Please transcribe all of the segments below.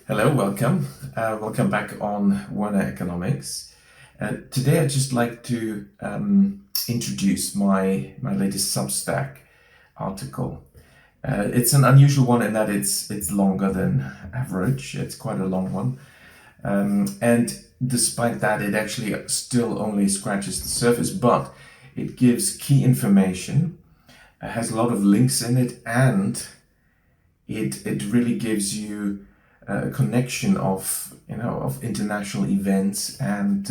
Hello, welcome. Welcome back on Werner Economics. Today I'd just like to introduce my latest Substack article. It's an unusual one in that it's longer than average. It's quite a long one. And despite that, it actually still only scratches the surface, but it gives key information, has a lot of links in it, and it really gives you a connection of international events and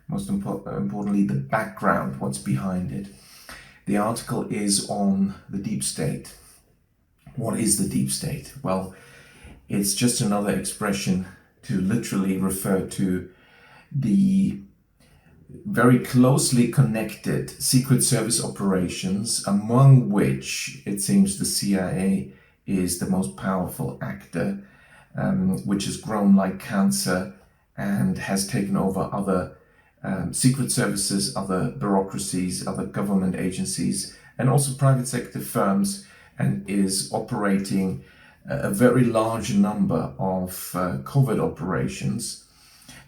most importantly the background, what's behind it. The article is on the deep state. What is the deep state? Well, it's just another expression to literally refer to the very closely connected Secret Service operations, among which it seems the CIA is the most powerful actor, which has grown like cancer and has taken over other secret services, other bureaucracies, other government agencies, and also private sector firms, and is operating a very large number of covert operations.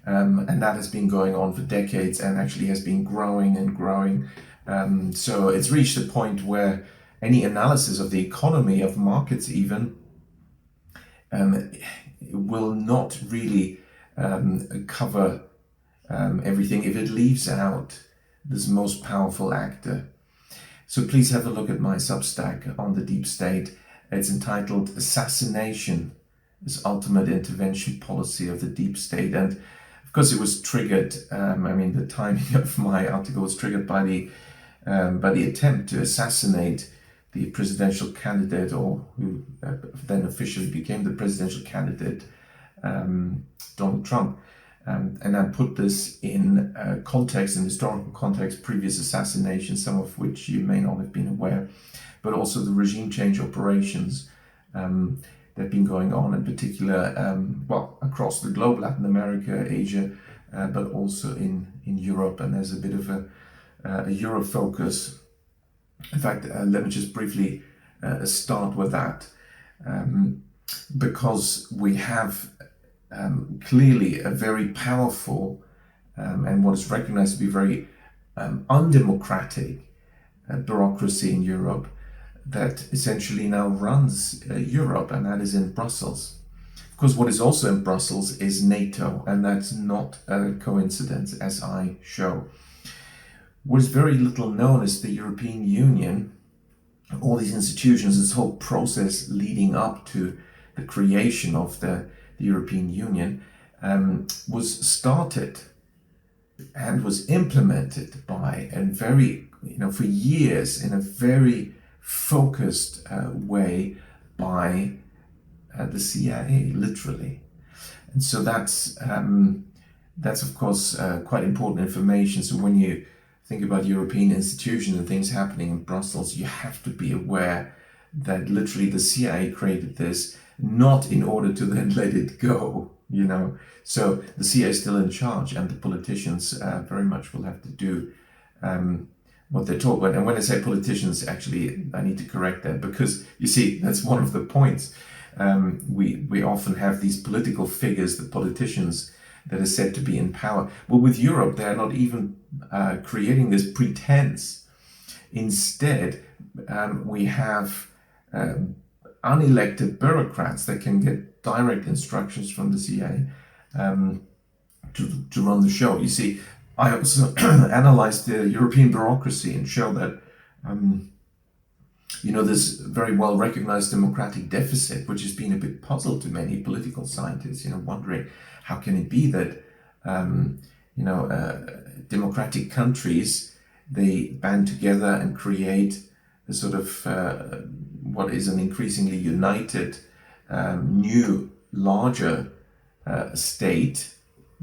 And that has been going on for decades and actually has been growing and growing. So it's reached a point where any analysis of the economy, of markets even, will not really cover everything if it leaves out this most powerful actor. So please have a look at my Substack on the deep state. It's entitled Assassination, this ultimate intervention policy of the deep state. And of course it was triggered, the timing of my article was triggered by the attempt to assassinate the presidential candidate, or who then officially became the presidential candidate, Donald Trump. And I put this in context, in historical context, previous assassinations, some of which you may not have been aware, but also the regime change operations that have been going on, in particular, across the globe, Latin America, Asia, but also in Europe. And there's a bit of a Euro focus. In fact, let me just briefly start with that, because we have clearly a very powerful and what is recognized to be very undemocratic bureaucracy in Europe that essentially now runs Europe, and that is in Brussels. Of course, what is also in Brussels is NATO, and that's not a coincidence, as I show. What is very little known is the European Union, all these institutions, this whole process leading up to the creation of the European Union was started and was implemented by, and very, for years in a very focused way by the CIA, literally. And so that's of course quite important information. So when you think about European institutions and things happening in Brussels, you have to be aware that literally the CIA created this not in order to then let it go, So the CIA is still in charge, and the politicians very much will have to do what they talk about. And when I say politicians, actually, I need to correct that, because you see, that's one of the points. We often have these political figures, the politicians, that are said to be in power. Well, with Europe, they are not even creating this pretense. Instead, we have unelected bureaucrats that can get direct instructions from the CIA to run the show. You see, I also analyzed the European bureaucracy and show that this very well recognized democratic deficit, which has been a big puzzle to many political scientists, wondering how can it be that democratic countries, they band together and create a sort of what is an increasingly united, new, larger state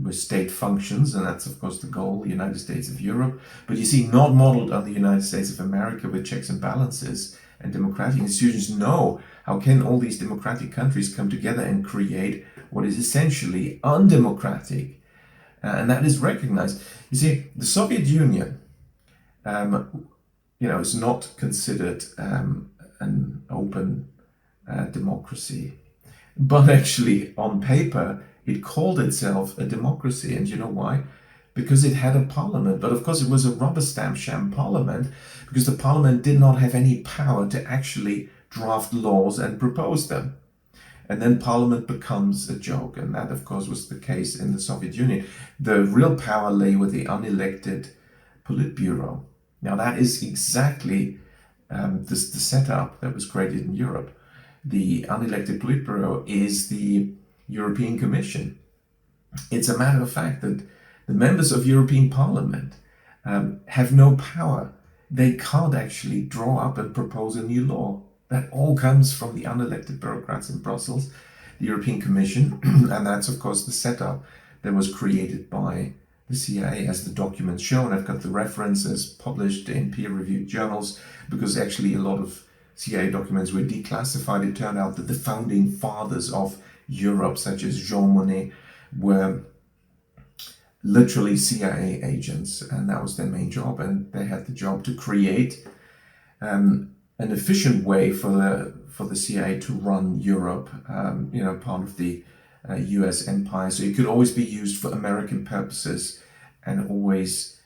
with state functions, and that's of course the goal, the United States of Europe. But you see, not modeled on the United States of America with checks and balances and democratic institutions. No, how can all these democratic countries come together and create what is essentially undemocratic? And that is recognized. You see, the Soviet Union, is not considered an open democracy. But actually, on paper, it called itself a democracy. And you know why? Because it had a parliament. But of course, it was a rubber stamp sham parliament, because the parliament did not have any power to actually draft laws and propose them. And then parliament becomes a joke. And that, of course, was the case in the Soviet Union. The real power lay with the unelected Politburo. Now, that is exactly the setup that was created in Europe. The unelected Politburo is the European Commission. It's a matter of fact that the members of European Parliament have no power. They can't actually draw up and propose a new law. That all comes from the unelected bureaucrats in Brussels, the European Commission, and that's of course the setup that was created by the CIA, as the documents show. And I've got the references published in peer-reviewed journals, because actually a lot of CIA documents were declassified. It turned out that the founding fathers of Europe, such as Jean Monnet, were literally CIA agents, and that was their main job. And they had the job to create an efficient way for the CIA to run Europe, part of the US empire. So it could always be used for American purposes and always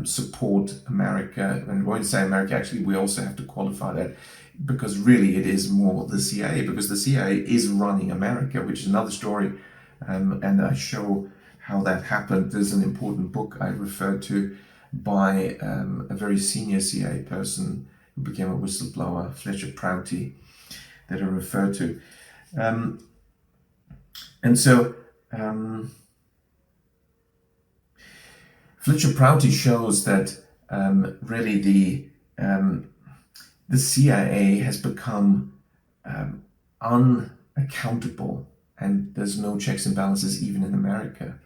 support America. And when we say America, actually, we also have to qualify that, because really it is more the CIA, because the CIA is running America, which is another story. And I show how that happened. There's an important book I referred to by a very senior CIA person who became a whistleblower, Fletcher Prouty, that I referred to. Fletcher Prouty shows that really the CIA has become unaccountable, and there's no checks and balances even in America.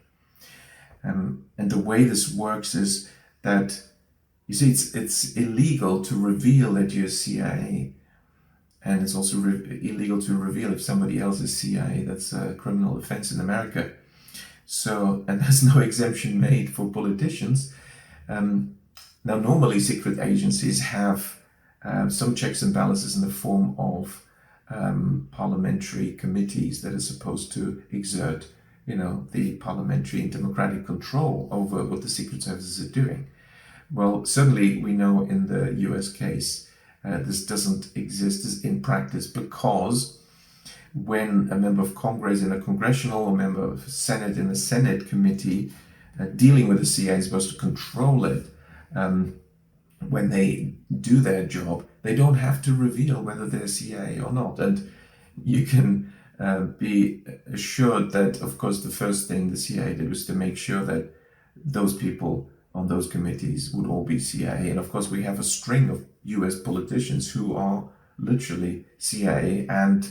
And the way this works is that, you see, it's illegal to reveal that you're CIA, and it's also illegal to reveal if somebody else is CIA. That's a criminal offense in America. So, and there's no exemption made for politicians. Now, normally secret agencies have some checks and balances in the form of parliamentary committees that are supposed to exert, the parliamentary and democratic control over what the secret services are doing. Well, certainly we know in the US case, this doesn't exist in practice, because when a member of Congress in a congressional, or member of Senate in a Senate committee dealing with the CIA is supposed to control it, when they do their job, they don't have to reveal whether they're CIA or not. And you can be assured that, of course, the first thing the CIA did was to make sure that those people on those committees would all be CIA. And of course, we have a string of US politicians who are literally CIA, and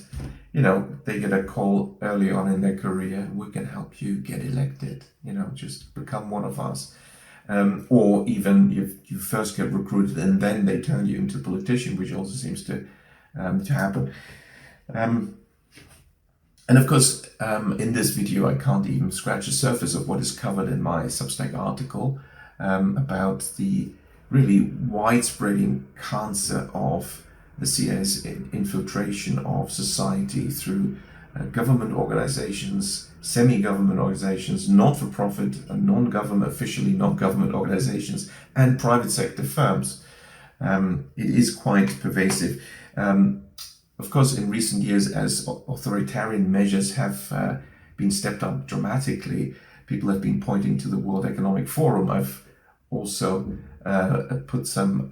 they get a call early on in their career: we can help you get elected, just become one of us. Or even you first get recruited and then they turn you into a politician, which also seems to happen. And of course, in this video, I can't even scratch the surface of what is covered in my Substack article about the really widespreading cancer of the CIA's infiltration of society through government organizations, semi-government organizations, not-for-profit, non-government, officially non-government organizations, and private sector firms. It is quite pervasive. Of course, in recent years, as authoritarian measures have been stepped up dramatically, people have been pointing to the World Economic Forum. I've also put some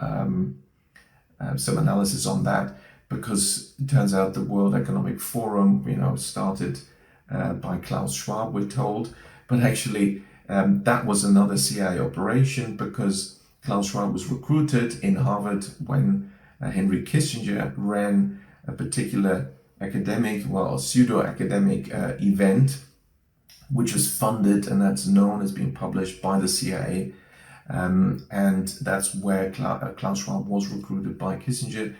analysis on that, because it turns out the World Economic Forum, started by Klaus Schwab, we're told, but actually that was another CIA operation, because Klaus Schwab was recruited in Harvard when Henry Kissinger ran a particular pseudo-academic event, which was funded, and that's known as being published by the CIA. And that's where Klaus Schwab was recruited by Kissinger.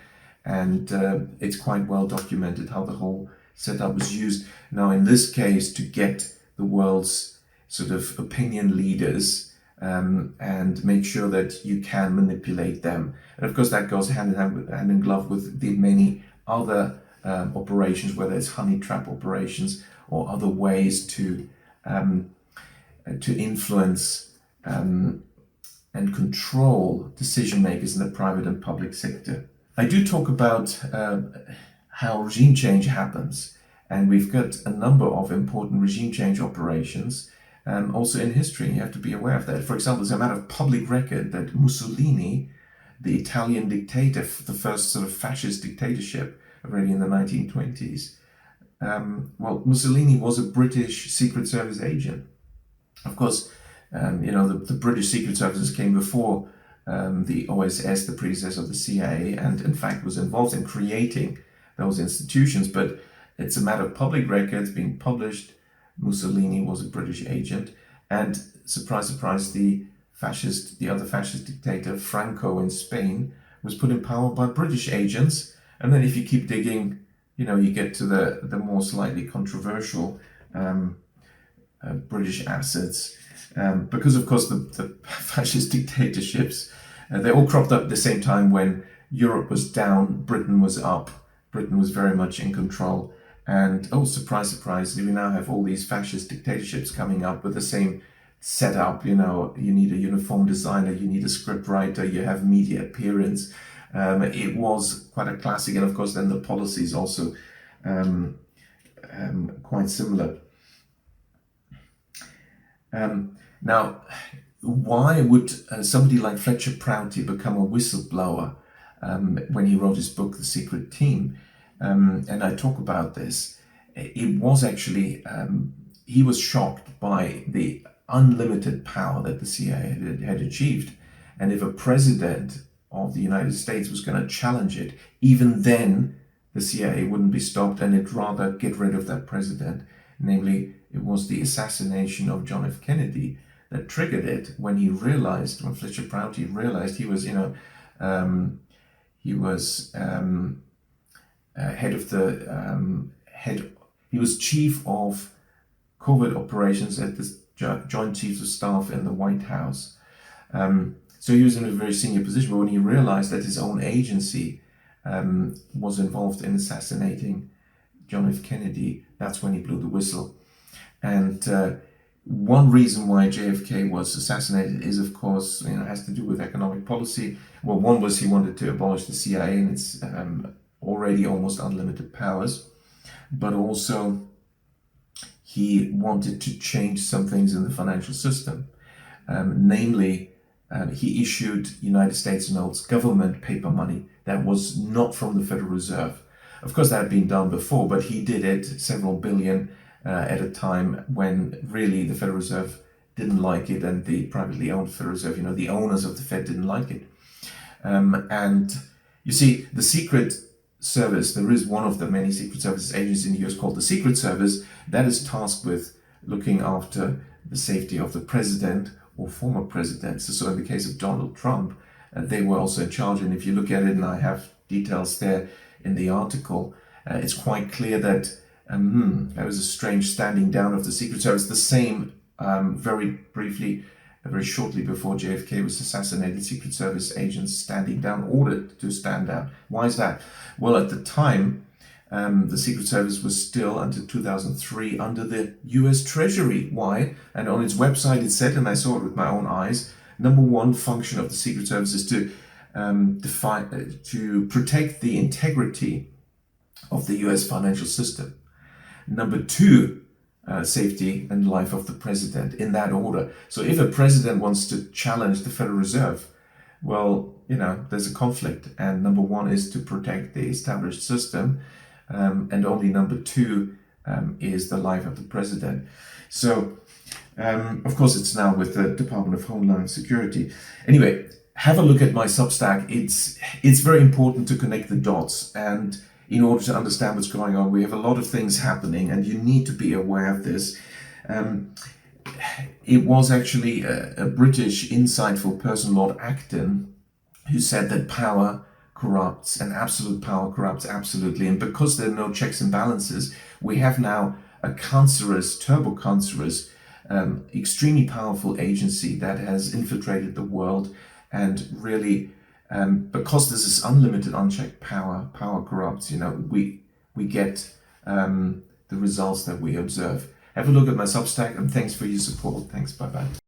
And it's quite well documented how the whole setup was used. Now, in this case, to get the world's sort of opinion leaders and make sure that you can manipulate them. And of course, that goes hand in glove with the many other operations, whether it's honey trap operations or other ways to influence and control decision makers in the private and public sector. I do talk about how regime change happens, and we've got a number of important regime change operations also in history. You have to be aware of that. For example, it's a matter of public record that Mussolini, the Italian dictator, the first sort of fascist dictatorship already in the 1920s, Mussolini was a British Secret Service agent. Of course, the British Secret Services came before the OSS, the predecessor of the CIA, and in fact was involved in creating those institutions. But it's a matter of public records being published. Mussolini was a British agent, and surprise, surprise, the other fascist dictator Franco in Spain was put in power by British agents. And then if you keep digging, you get to the more slightly controversial British assets, because of course the fascist dictatorships, they all cropped up at the same time when Europe was down, Britain was up, Britain was very much in control, and oh, surprise, surprise, we now have all these fascist dictatorships coming up with the same setup. You need a uniform designer, you need a script writer, you have media appearance. It was quite a classic, and of course then the policies also quite similar. Now, why would somebody like Fletcher Prouty become a whistleblower when he wrote his book, The Secret Team? And I talk about this. It was actually, he was shocked by the unlimited power that the CIA had achieved. And if a president of the United States was going to challenge it, even then the CIA wouldn't be stopped, and it'd rather get rid of that president. Namely, it was the assassination of John F. Kennedy that triggered it when Fletcher Prouty realized he was, he was chief of covert operations at the Joint Chiefs of Staff in the White House. So he was in a very senior position, but when he realized that his own agency was involved in assassinating John F. Kennedy, that's when he blew the whistle. And one reason why JFK was assassinated is, of course, has to do with economic policy. Well, one was he wanted to abolish the CIA and its already almost unlimited powers, but also he wanted to change some things in the financial system. Namely, he issued United States notes, government paper money that was not from the Federal Reserve. Of course, that had been done before, but he did it several billion at a time when really the Federal Reserve didn't like it, and the privately owned Federal Reserve, the owners of the Fed didn't like it. And you see, the Secret Service, there is one of the many Secret Service agencies in the US called the Secret Service that is tasked with looking after the safety of the president or former presidents. So in the case of Donald Trump, they were also in charge. And if you look at it, and I have details there in the article, it's quite clear that there was a strange standing down of the Secret Service. The same, very briefly, very shortly before JFK was assassinated, Secret Service agents standing down, ordered to stand down. Why is that? Well, at the time, the Secret Service was still, until 2003, under the US Treasury. Why? And on its website it said, and I saw it with my own eyes, number one function of the Secret Service is to protect the integrity of the US financial system. Number two, safety and life of the president, in that order. So if a president wants to challenge the Federal Reserve, well, there's a conflict. And number one is to protect the established system. And only number two is the life of the president. So, of course, it's now with the Department of Homeland Security. Anyway, have a look at my Substack. It's very important to connect the dots, and in order to understand what's going on, we have a lot of things happening, and you need to be aware of this. It was actually a British insightful person, Lord Acton, who said that power corrupts, and absolute power corrupts absolutely. And because there are no checks and balances, we have now a cancerous, turbo-cancerous, extremely powerful agency that has infiltrated the world, and really, because this is unlimited, unchecked power corrupts. we get the results that we observe. Have a look at my Substack, and thanks for your support. Thanks, bye bye.